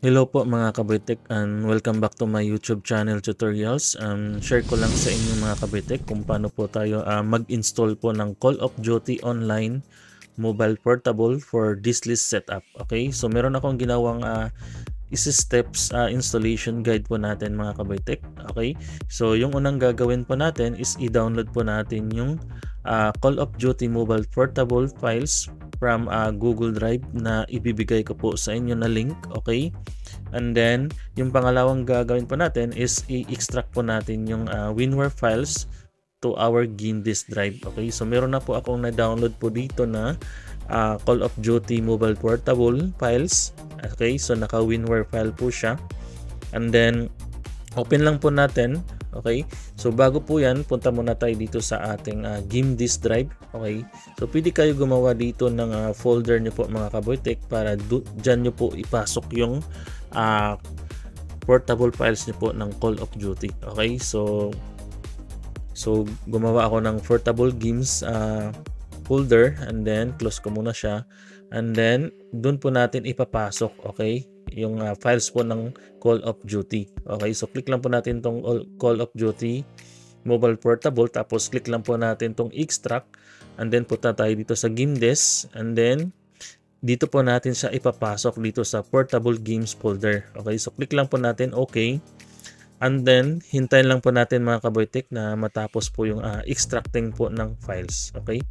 Hello po mga kabitek and welcome back to my YouTube channel tutorials. Share ko lang sa inyo mga kabitek kung paano po tayo mag-install po ng Call of Duty Online Mobile Portable for diskless setup. Okay, so meron akong ginawang steps installation guide po natin mga kabitek. Okay, so yung unang gagawin po natin is i-download po natin yung Call of Duty Mobile Portable files from Google Drive na ibibigay ko po sa inyo na link. Okay, and then yung pangalawang gagawin po natin is i-extract po natin yung WinRAR files to our game disk drive. Okay, so meron na po akong na-download po dito na Call of Duty Mobile Portable files. Okay, so naka WinRAR file po siya, and then open lang po natin. Okay, so bago po yan, punta muna tayo dito sa ating game disk drive. Okay, so pwede kayo gumawa dito ng folder nyo po mga kaboytek para dyan nyo po ipasok yung portable files nyo po ng Call of Duty. Okay, so gumawa ako ng portable games folder, and then close ko muna siya, and then dun po natin ipapasok, okay, yung files po ng Call of Duty. Okay, so click lang po natin tong Call of Duty Mobile Portable, tapos click lang po natin tong extract, and then punta tayo dito sa game disk, and then dito po natin siya ipapasok dito sa portable games folder. Okay, so click lang po natin okay, and then hintayin lang po natin mga kaboytek na matapos po yung extracting po ng files. Okay,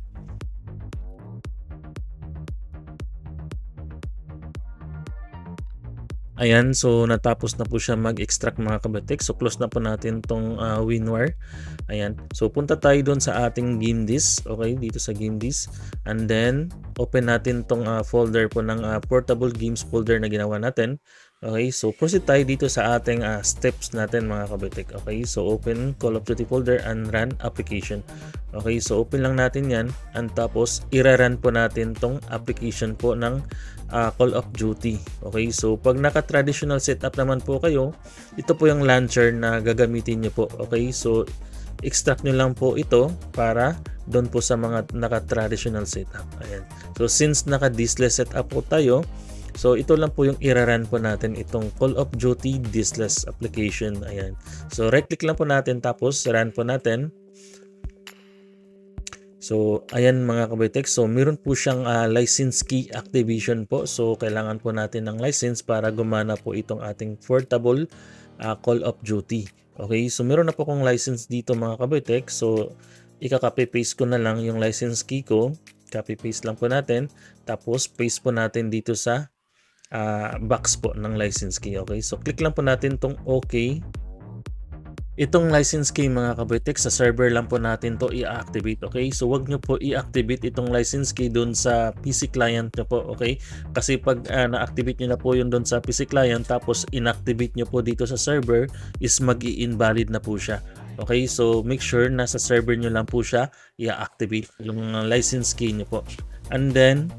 ayan, so natapos na po siya mag-extract mga kabatek. So close na po natin tong WinRAR. Ayan, so punta tayo doon sa ating game disk. Okay, dito sa game disk, and then open natin tong folder po ng portable games folder na ginawa natin. Okay, so proceed tayo dito sa ating steps natin mga kabatek. Okay, so open Call of Duty folder and run application. Okay, so open lang natin yan, and tapos i-run po natin tong application po ng Call of Duty. Okay, so pag naka-traditional setup naman po kayo, ito po yung launcher na gagamitin nyo po. Okay, so extract nyo lang po ito para doon po sa mga naka-traditional setup. Ayan, so since naka-diskless setup po tayo, so ito lang po yung i-run po natin, itong Call of Duty diskless application. Ayan, so right click lang po natin, tapos run po natin. So ayan mga kaboytek, so meron po siyang license key activation po. So kailangan po natin ng license para gumana po itong ating portable Call of Duty. Okay, so meron na po akong license dito mga kaboytek. So ika-copy paste ko na lang yung license key ko. Copy paste lang po natin, tapos paste po natin dito sa box po ng license key. Okay, so click lang po natin tong okay. Itong license key mga kaboytek, sa server lang po natin to i-activate. Okay, so wag nyo po i-activate itong license key doon sa PC client nyo po. Okay, kasi pag na-activate nyo na po yun doon sa PC client, tapos inactivate nyo po dito sa server, is mag-i-invalid na po siya. Okay, so make sure na sa server nyo lang po siya i-activate yung license key nyo po. And then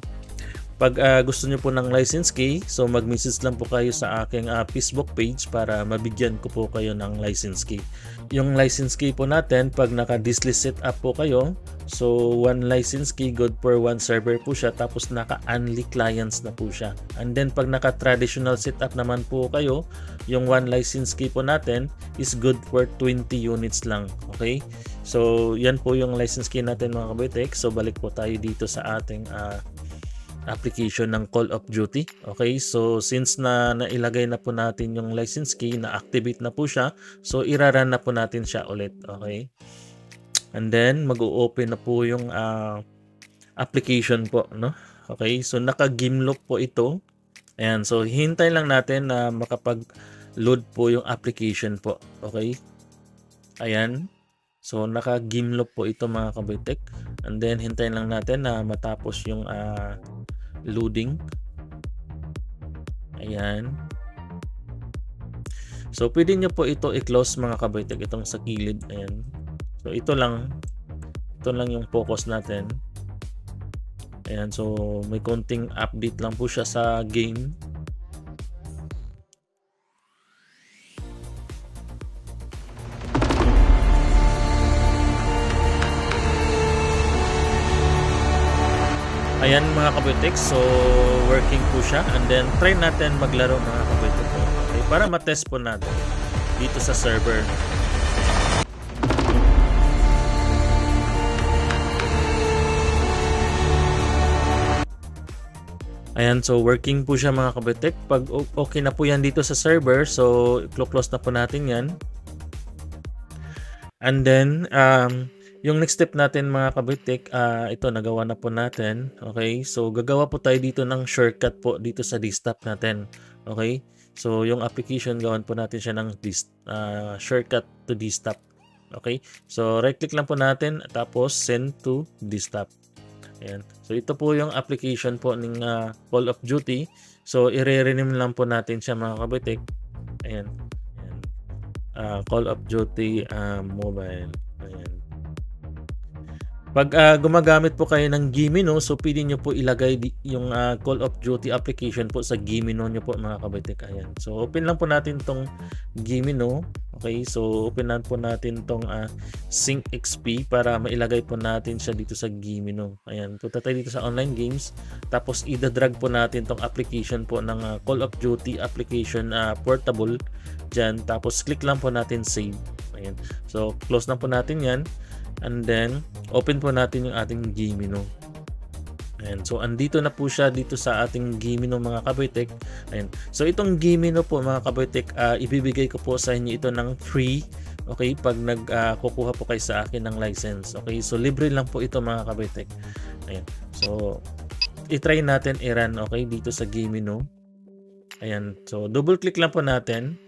pag gusto nyo po ng license key, so mag-message lang po kayo sa aking Facebook page para mabigyan ko po kayo ng license key. Yung license key po natin, pag naka-diskless setup po kayo, so one license key good for one server po siya, tapos naka-only clients na po siya. And then pag naka-traditional setup naman po kayo, yung one license key po natin is good for 20 units lang. Okay, so yan po yung license key natin mga kaboytek. So balik po tayo dito sa ating application ng Call of Duty. Okay, so since na nailagay na po natin yung license key, na-activate na po siya, so iraran na po natin siya ulit. Okay, and then mag-o-open na po yung application po, no? Okay, so naka-game loop po ito. Ayan, so hintay lang natin na makapag-load po yung application po. Okay, ayan, so naka-game loop po ito mga kaboytek, and then hintayin lang natin na matapos yung loading. Ayan, so pwede nyo po ito i-close mga kaboytek, itong sa gilid. Ayan, so ito lang yung focus natin. Ayan, so may konting update lang po siya sa game. Ayan mga kaboytek, so working po siya, and then try natin maglaro mga kaboytek. para matest po natin dito sa server. Ayan, so working po siya mga kabitek. Pag okay na po yan dito sa server, so close na po natin yan. And then, yung next step natin mga kabitek, ito nagawa na po natin. Okay, so gagawa po tayo dito ng shortcut po dito sa desktop natin. Okay, so yung application, gawan po natin siya ng shortcut to desktop. Okay, so right click lang po natin, tapos send to desktop. Ayan. So ito po yung application po ng Call of Duty. So i-rename lang po natin siya mga kabitek. Ayan. Ayan. Call of Duty Mobile. Ayan. Pag gumagamit po kayo ng Gimino, so pwede nyo po ilagay yung Call of Duty application po sa Gimino nyo po mga kabitek. Ayan. So open lang po natin tong Gimino. Okay, so open lang po natin tong Sync XP para mailagay po natin siya dito sa Gimino. Ayan, punta tayo dito sa online games. Tapos i-drag po natin tong application po ng Call of Duty application portable dyan. Tapos click lang po natin save. Ayan, so close na po natin yan. And then open po natin yung ating Gimino. Ayan, so andito na po siya dito sa ating Gimino mga kabitek. Ayan. So itong Gimino po mga kabitek, ibibigay ko po sa inyo ito ng free. Okay, pag nagkukuha po kayo sa akin ng license. Okay, so libre lang po ito mga kabitek. Ayan. So i-try natin i-run dito sa Gimino. Ayan. So double click lang po natin.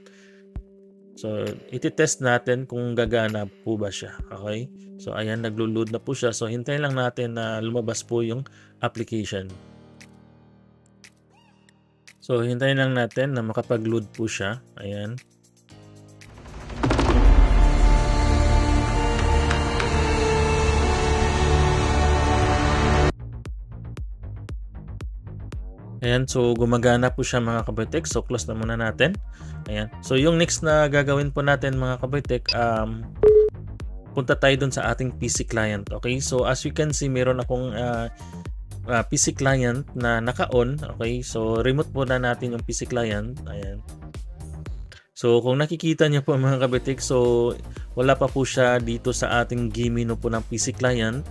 So, iti-test natin kung gagana po ba siya. Okay? So, ayan, naglo-load na po siya. So, hintayin lang natin na lumabas po yung application. So, hintayin lang natin na makapag-load po siya. Ayan. Ayan, so gumagana po siya mga kabitek. So, close na muna natin. Ayan. So, yung next na gagawin po natin mga kabitek, punta tayo dun sa ating PC client. Okay, so as you can see, meron akong PC client na naka-on. Okay, so remote po na natin yung PC client. Ayan. So, kung nakikita niyo po mga kabitek, so wala pa po siya dito sa ating Gimino po ng PC client.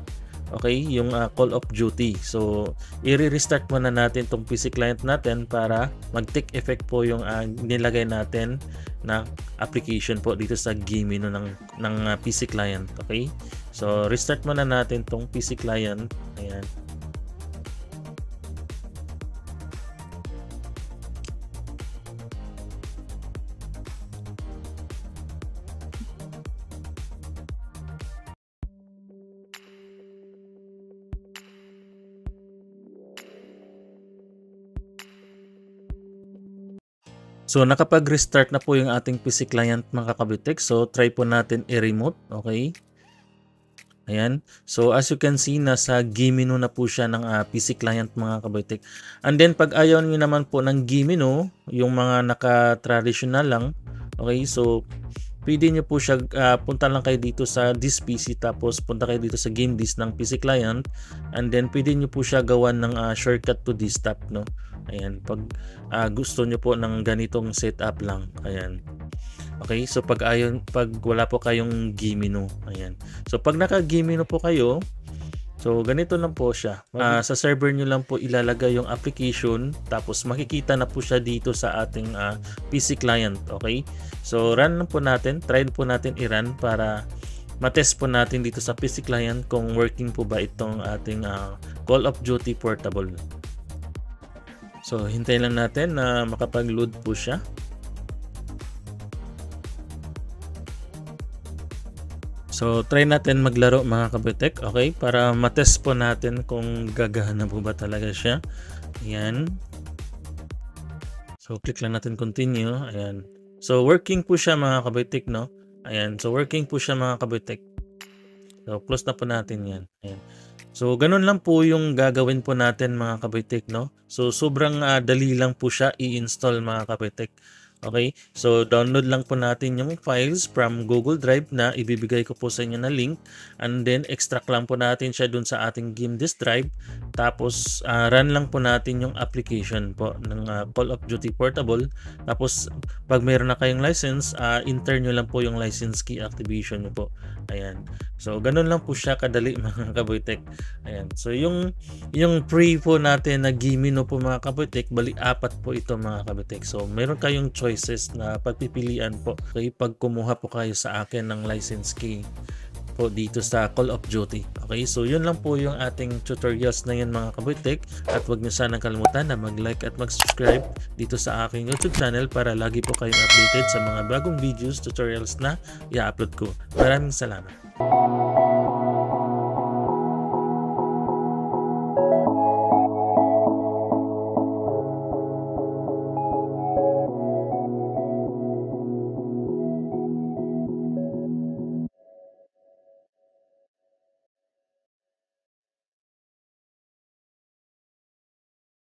Okay, yung Call of Duty. So, i-restart muna natin tong PC client natin para mag-take effect po yung nilagay natin na application po dito sa Gimino ng PC client. Okay, so restart muna natin tong PC client. Ayan. So, nakapag-restart na po yung ating PC client mga kabitek. So, try po natin i-remote. Okay. Ayan. So, as you can see, nasa Gimino na po siya ng PC client mga kabitek. And then, pag ayaw nyo naman po ng Gimino, yung mga naka-traditional lang. Okay. So, pwede nyo po siya, punta lang kayo dito sa this PC, tapos punta kayo dito sa game disk ng PC client. And then, pwede nyo po siya gawan ng shortcut to desktop, no? Ayan, pag gusto nyo po ng ganitong setup lang. Ayan. Okay, so pag wala po kayong Gimino. Ayan. So pag naka-Gimino po kayo, so ganito lang po siya. Sa server nyo lang po ilalagay yung application, tapos makikita na po siya dito sa ating PC client. Okay, so run lang po natin, try po natin i-run para matest po natin dito sa PC client kung working po ba itong ating Call of Duty Portable. So, hintayin lang natin na makapag-load po siya. So, try natin maglaro mga kabitek. Okay, para matest po natin kung gagana po ba talaga siya. Ayan. So, click lang natin continue. Ayan. So, working po siya mga kabitek, no? Ayan. So, working po siya mga kabitek. So, close na po natin yan. Ayan. So, ganun lang po yung gagawin po natin mga kabitek, no? So, sobrang dali lang po siya i-install mga kabitek. Okay? So, download lang po natin yung files from Google Drive na ibibigay ko po sa inyo na link. And then, extract lang po natin siya dun sa ating game disk drive. Tapos, run lang po natin yung application po ng Call of Duty Portable. Tapos, pag mayroon na kayong license, enter nyo lang po yung license key activation nyo po. Ayan. So, ganun lang po siya kadali mga kaboytek. Ayan. So, yung free po natin na Gimino po mga kaboytek, bali 4 po ito mga kaboytek. So, meron kayong choices na pagpipilian po. Okay, pag kumuha po kayo sa akin ng license key po dito sa Call of Duty. Okay, so yun lang po yung ating tutorials na yun mga kaboytek. At huwag niyo sanang kalimutan na mag-like at mag-subscribe dito sa aking YouTube channel para lagi po kayong updated sa mga bagong videos, tutorials na i-upload ko. Maraming salamat.